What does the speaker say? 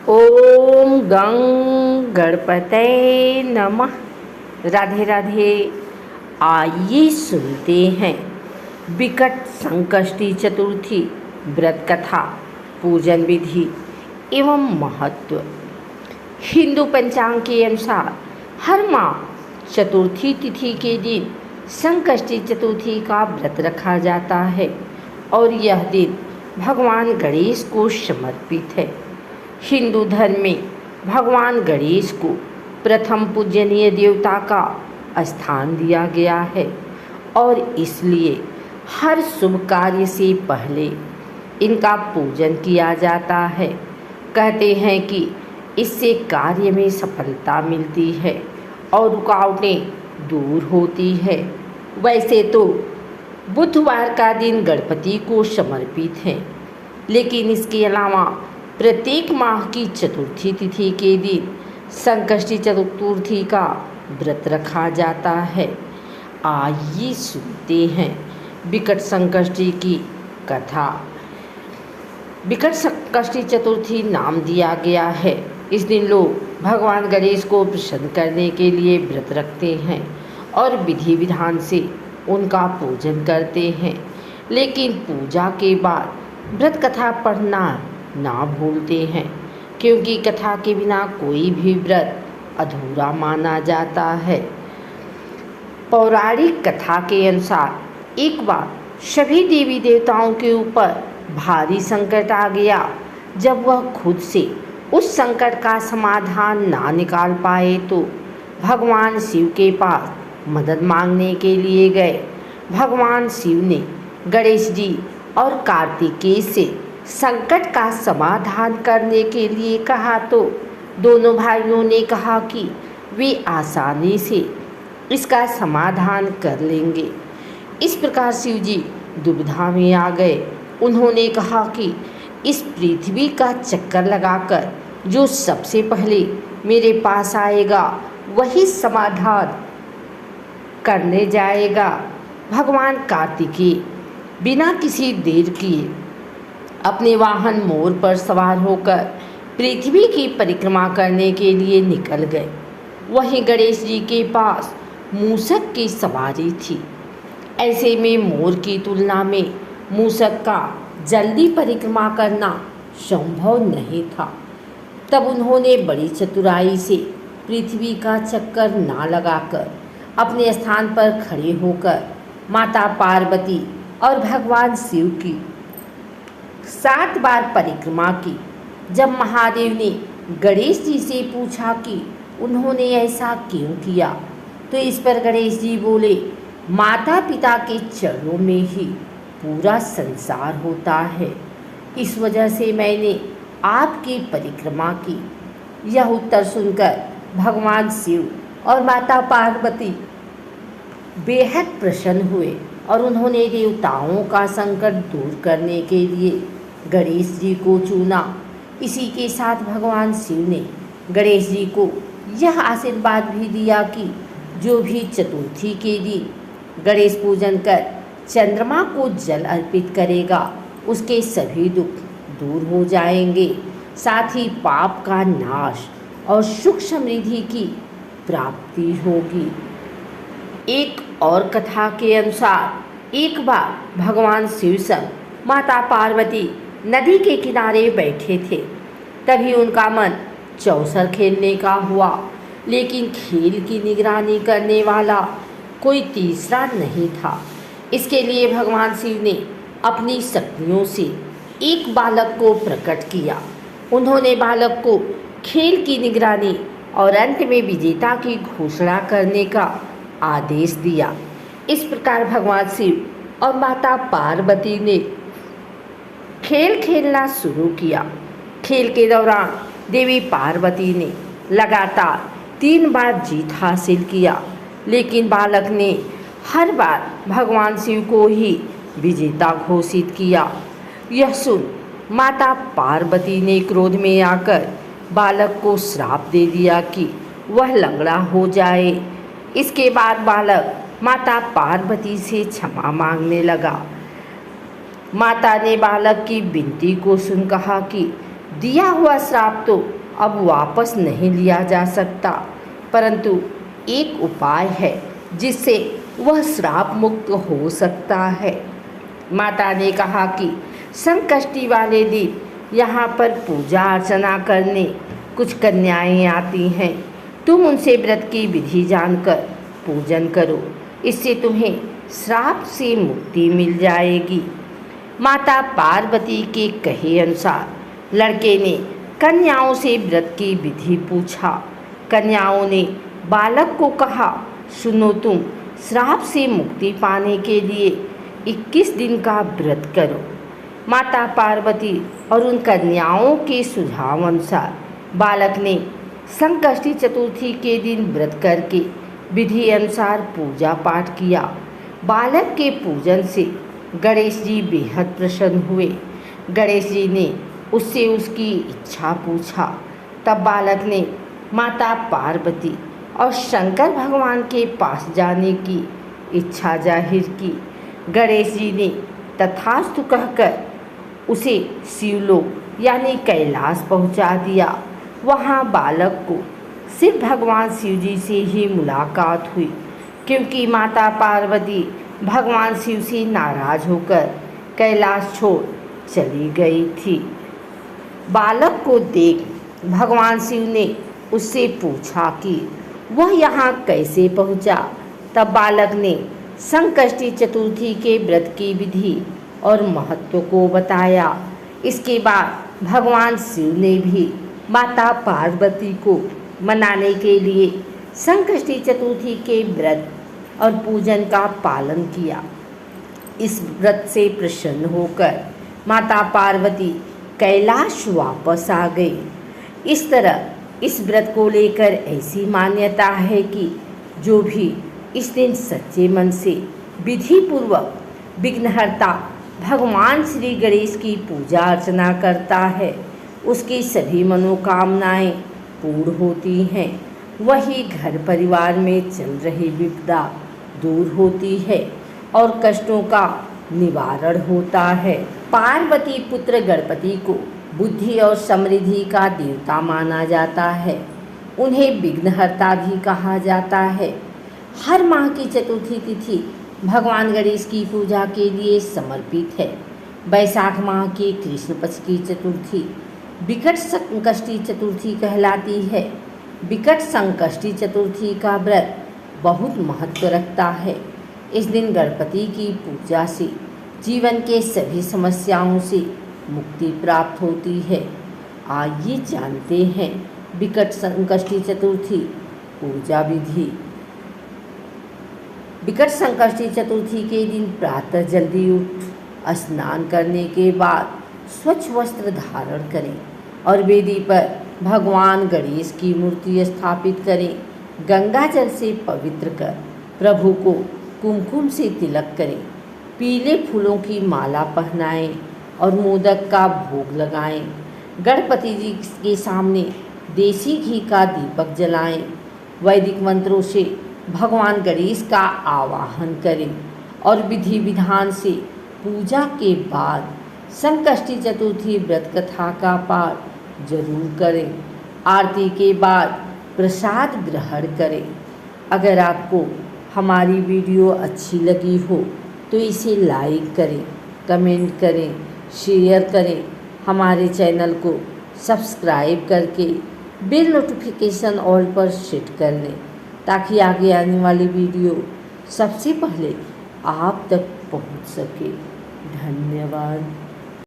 ओम गं गणपतये नमः। राधे राधे। आइए सुनते हैं विकट संकष्टी चतुर्थी व्रत कथा, पूजन विधि एवं महत्व। हिंदू पंचांग के अनुसार हर माह चतुर्थी तिथि के दिन संकष्टी चतुर्थी का व्रत रखा जाता है और यह दिन भगवान गणेश को समर्पित है। हिंदू धर्म में भगवान गणेश को प्रथम पूजनीय देवता का स्थान दिया गया है और इसलिए हर शुभ कार्य से पहले इनका पूजन किया जाता है। कहते हैं कि इससे कार्य में सफलता मिलती है और रुकावटें दूर होती है। वैसे तो बुधवार का दिन गणपति को समर्पित है, लेकिन इसके अलावा प्रत्येक माह की चतुर्थी तिथि के दिन संकष्टी चतुर्थी का व्रत रखा जाता है। आइए सुनते हैं विकट संकष्टी की कथा। विकट संकष्टी चतुर्थी नाम दिया गया है। इस दिन लोग भगवान गणेश को प्रसन्न करने के लिए व्रत रखते हैं और विधि विधान से उनका पूजन करते हैं, लेकिन पूजा के बाद व्रत कथा पढ़ना ना भूलते हैं, क्योंकि कथा के बिना कोई भी व्रत अधूरा माना जाता है। पौराणिक कथा के अनुसार एक बार सभी देवी देवताओं के ऊपर भारी संकट आ गया। जब वह खुद से उस संकट का समाधान ना निकाल पाए तो भगवान शिव के पास मदद मांगने के लिए गए। भगवान शिव ने गणेश जी और कार्तिकेय से संकट का समाधान करने के लिए कहा तो दोनों भाइयों ने कहा कि वे आसानी से इसका समाधान कर लेंगे। इस प्रकार शिव जी दुविधा में आ गए। उन्होंने कहा कि इस पृथ्वी का चक्कर लगाकर जो सबसे पहले मेरे पास आएगा वही समाधान करने जाएगा। भगवान कार्तिकेय बिना किसी देर किए अपने वाहन मोर पर सवार होकर पृथ्वी की परिक्रमा करने के लिए निकल गए। वहीं गणेश जी के पास मूषक की सवारी थी। ऐसे में मोर की तुलना में मूषक का जल्दी परिक्रमा करना संभव नहीं था। तब उन्होंने बड़ी चतुराई से पृथ्वी का चक्कर ना लगाकर अपने स्थान पर खड़े होकर माता पार्वती और भगवान शिव की 7 बार परिक्रमा की। जब महादेव ने गणेश जी से पूछा कि उन्होंने ऐसा क्यों किया, तो इस पर गणेश जी बोले, माता पिता के चरणों में ही पूरा संसार होता है, इस वजह से मैंने आपकी परिक्रमा की। यह उत्तर सुनकर भगवान शिव और माता पार्वती बेहद प्रसन्न हुए और उन्होंने देवताओं का संकट दूर करने के लिए गणेश जी को चुना। इसी के साथ भगवान शिव ने गणेश जी को यह आशीर्वाद भी दिया कि जो भी चतुर्थी के दिन गणेश पूजन कर चंद्रमा को जल अर्पित करेगा उसके सभी दुख दूर हो जाएंगे, साथ ही पाप का नाश और सुख समृद्धि की प्राप्ति होगी। एक और कथा के अनुसार एक बार भगवान शिव संग माता पार्वती नदी के किनारे बैठे थे। तभी उनका मन चौसर खेलने का हुआ, लेकिन खेल की निगरानी करने वाला कोई तीसरा नहीं था। इसके लिए भगवान शिव ने अपनी शक्तियों से एक बालक को प्रकट किया। उन्होंने बालक को खेल की निगरानी और अंत में विजेता की घोषणा करने का आदेश दिया। इस प्रकार भगवान शिव और माता पार्वती ने खेल खेलना शुरू किया। खेल के दौरान देवी पार्वती ने लगातार 3 बार जीत हासिल किया, लेकिन बालक ने हर बार भगवान शिव को ही विजेता घोषित किया। यह सुन माता पार्वती ने क्रोध में आकर बालक को श्राप दे दिया कि वह लंगड़ा हो जाए। इसके बाद बालक माता पार्वती से क्षमा मांगने लगा। माता ने बालक की विनती को सुन कहा कि दिया हुआ श्राप तो अब वापस नहीं लिया जा सकता, परंतु एक उपाय है जिससे वह श्राप मुक्त हो सकता है। माता ने कहा कि संकष्टी वाले दिन यहाँ पर पूजा अर्चना करने कुछ कन्याएं आती हैं। तुम उनसे व्रत की विधि जानकर पूजन करो, इससे तुम्हें श्राप से मुक्ति मिल जाएगी। माता पार्वती के कहे अनुसार लड़के ने कन्याओं से व्रत की विधि पूछा। कन्याओं ने बालक को कहा, सुनो, तुम श्राप से मुक्ति पाने के लिए 21 दिन का व्रत करो। माता पार्वती और उन कन्याओं के सुझाव अनुसार बालक ने संकष्टी चतुर्थी के दिन व्रत करके विधि अनुसार पूजा पाठ किया। बालक के पूजन से गणेश जी बेहद प्रसन्न हुए। गणेश जी ने उससे उसकी इच्छा पूछा। तब बालक ने माता पार्वती और शंकर भगवान के पास जाने की इच्छा जाहिर की। गणेश जी ने तथास्तु कहकर उसे शिवलोक यानी कैलाश पहुंचा दिया। वहां बालक को सिर्फ भगवान शिव जी से ही मुलाकात हुई, क्योंकि माता पार्वती भगवान शिव से नाराज होकर कैलाश छोड़ चली गई थी। बालक को देख भगवान शिव ने उससे पूछा कि वह यहाँ कैसे पहुँचा। तब बालक ने संकष्टी चतुर्थी के व्रत की विधि और महत्व को बताया। इसके बाद भगवान शिव ने भी माता पार्वती को मनाने के लिए संकष्टी चतुर्थी के व्रत और पूजन का पालन किया। इस व्रत से प्रसन्न होकर माता पार्वती कैलाश वापस आ गई। इस तरह इस व्रत को लेकर ऐसी मान्यता है कि जो भी इस दिन सच्चे मन से विधि पूर्वक विघ्नहर्ता भगवान श्री गणेश की पूजा अर्चना करता है, उसकी सभी मनोकामनाएं पूर्ण होती हैं। वही घर परिवार में चल रही विपदा दूर होती है और कष्टों का निवारण होता है। पार्वती पुत्र गणपति को बुद्धि और समृद्धि का देवता माना जाता है। उन्हें विघ्नहर्ता भी कहा जाता है। हर माह की चतुर्थी तिथि भगवान गणेश की पूजा के लिए समर्पित है। वैशाख माह की कृष्ण पक्ष की चतुर्थी विकट संकष्टी चतुर्थी कहलाती है। विकट संकष्टी चतुर्थी का व्रत बहुत महत्व रखता है। इस दिन गणपति की पूजा से जीवन के सभी समस्याओं से मुक्ति प्राप्त होती है। आइए जानते हैं विकट संकष्टी चतुर्थी पूजा विधि। विकट संकष्टी चतुर्थी के दिन प्रातः जल्दी उठ स्नान करने के बाद स्वच्छ वस्त्र धारण करें और वेदी पर भगवान गणेश की मूर्ति स्थापित करें। गंगा जल से पवित्र कर प्रभु को कुमकुम से तिलक करें। पीले फूलों की माला पहनाएं और मोदक का भोग लगाएं। गणपति जी के सामने देसी घी का दीपक जलाएं। वैदिक मंत्रों से भगवान गणेश का आवाहन करें और विधि विधान से पूजा के बाद संकष्टी चतुर्थी व्रत कथा का पाठ जरूर करें। आरती के बाद प्रसाद ग्रहण करें। अगर आपको हमारी वीडियो अच्छी लगी हो तो इसे लाइक करें, कमेंट करें, शेयर करें। हमारे चैनल को सब्सक्राइब करके बेल नोटिफिकेशन ऑल पर सेट कर लें ताकि आगे आने वाली वीडियो सबसे पहले आप तक पहुंच सके। धन्यवाद।